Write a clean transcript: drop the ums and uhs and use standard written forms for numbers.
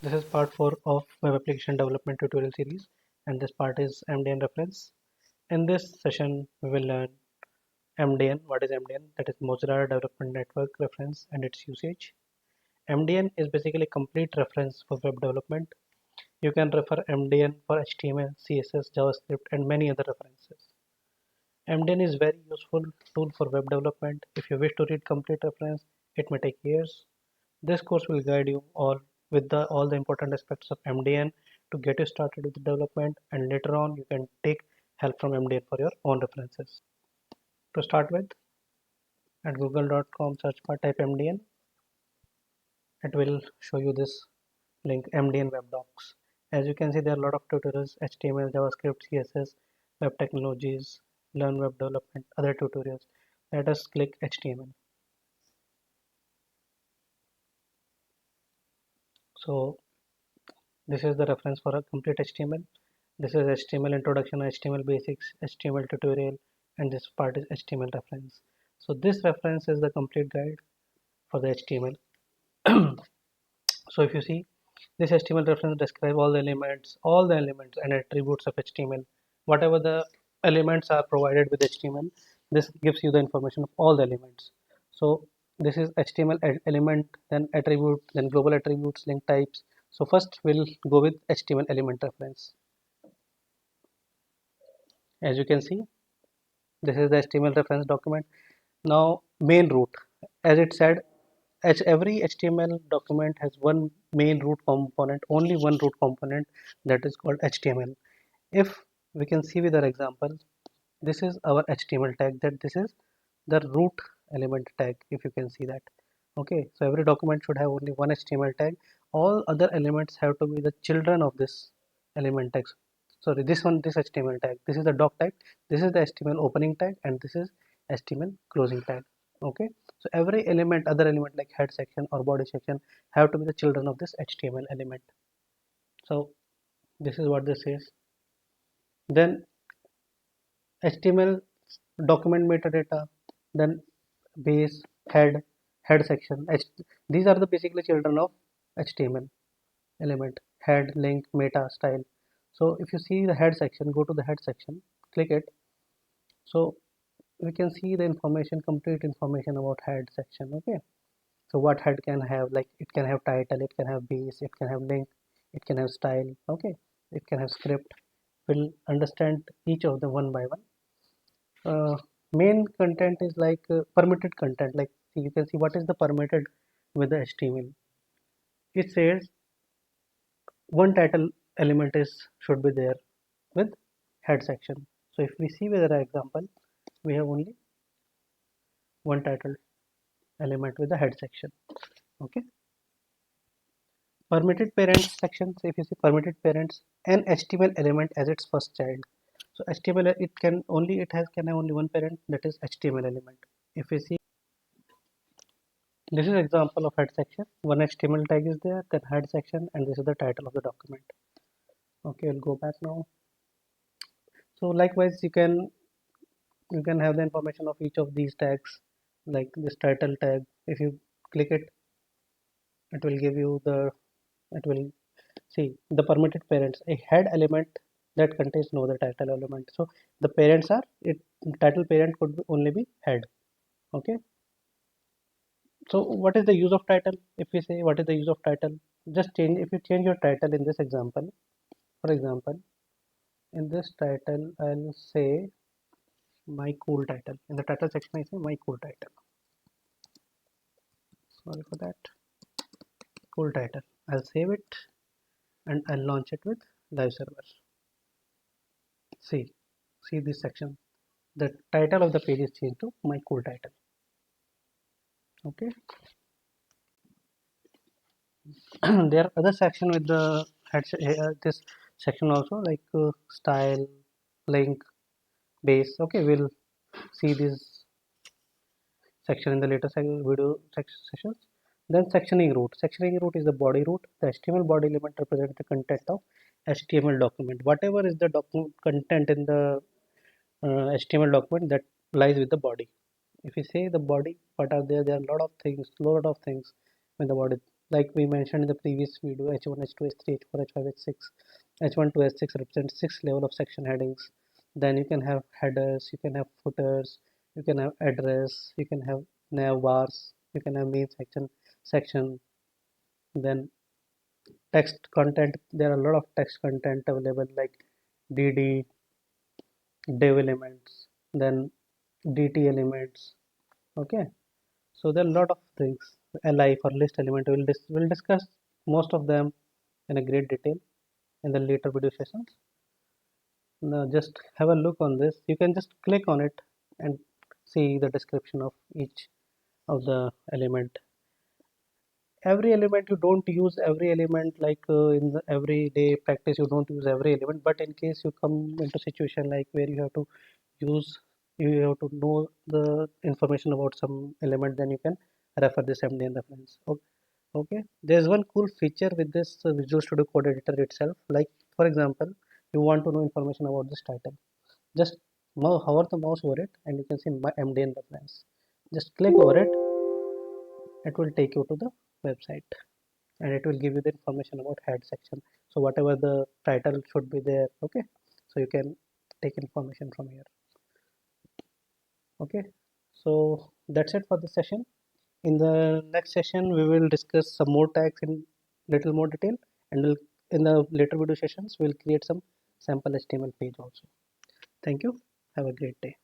This is part 4 of Web Application Development Tutorial Series, and this part is MDN reference. In this session, we will learn MDN. What is MDN? That is Mozilla Development Network reference and its usage. MDN is basically complete reference for web development. You can refer MDN for HTML, CSS, JavaScript, and many other references. MDN is very useful tool for web development. If you wish to read complete reference, it may take years. This course will guide you all the important aspects of MDN to get you started with the development, and later on you can take help from MDN for your own references. To start with, at google.com search bar type MDN. It will show you this link, MDN web docs. As you can see, there are a lot of tutorials: HTML, JavaScript, CSS, web technologies, learn web development, other tutorials. Let us click HTML. So this is the reference for a complete HTML. This is HTML introduction, HTML basics, HTML tutorial, and this part is HTML reference. So this reference is the complete guide for the HTML. So if you see, this HTML reference describes all the elements and attributes of HTML. Whatever the elements are provided with HTML, this gives you the information of all the elements. So this is HTML element, then attribute, then global attributes, link types. So first we'll go with HTML element reference. As you can see, this is the HTML reference document. Now main root, as it said, as every HTML document has one main root component, only one root component, that is called HTML. If we can see with our example, this is our HTML tag, that this is the root element tag, if you can see that. Okay, so every document should have only one HTML tag. All other elements have to be the children of this element tag. Sorry, this HTML tag, this is the doc tag, this is the HTML opening tag, and this is HTML closing tag. Okay, so every element, other element like head section or body section, have to be the children of this HTML element. So this is what this is. Then HTML document metadata, then base, head section. These are the basically children of HTML element: head, link, meta, style. So if you see the head section, go to the head section, click it. So we can see the information, complete information about head section. Okay, so what head can have, like it can have title, it can have base, it can have link, it can have style. Okay, it can have script. We'll understand each of them one by one. Main content is like permitted content, like you can see what is the permitted with the HTML. It says one title element is should be there with head section. So if we see with our example, we have only one title element with the head section. Okay, permitted parents section. So if you see permitted parents, an HTML element as its first child. So HTML, can have only one parent, that is HTML element. If we see, this is example of head section. One HTML tag is there, then head section, and this is the title of the document. Okay, I'll go back now. So likewise, you can have the information of each of these tags, like this title tag. If you click it, it will give you the. It will see the permitted parents. A head element that contains no other title element. So the parents are it. Title parent could only be head. Okay. So what is the use of title? If we say what is the use of title, just change. If you change your title in this example, for example, in this title, I'll say my cool title. In the title section, I say my cool title. Sorry for that. Cool title. I'll save it and I'll launch it with live server. See, see this section. The title of the page is changed to my cool title. Okay. There are other section with the this section also, like style, link, base. Okay, we'll see this section in the later video sessions. Then sectioning root. Sectioning root is the body root. The HTML body element represents the content of HTML document. Whatever is the document content in the HTML document, that lies with the body. If we say the body, what are there? There are a lot of things with the body. like we mentioned in the previous video, h1, h2, h3, h4, h5, h6. h1 to h6 represents 6 level of section headings. Then you can have headers, you can have footers, you can have address, you can have nav bars, you can have main section. Then text content, there are a lot of text content available like dd, div elements, then dt elements. Okay, so there are a lot of things. Li for list element, we'll discuss most of them in a great detail in the later video sessions. Now just have a look on this. You can just click on it and see the description of each of the element. Every element you don't use every element, like in the everyday practice you don't use every element, but in case you come into situation like where you have to use, you have to know the information about some element, then you can refer this MDN reference. Okay, there's one cool feature with this Visual Studio Code Editor itself. Like for example, you want to know information about this title, just hover the mouse over it and you can see my MDN reference. Just click over it, it will take you to the website and it will give you the information about head section. So whatever the title should be there. Okay, so you can take information from here. Okay, so that's it for this session. In the next session we will discuss some more tags in little more detail, and we'll, in the later video sessions we'll create some sample HTML page also. Thank you, have a great day.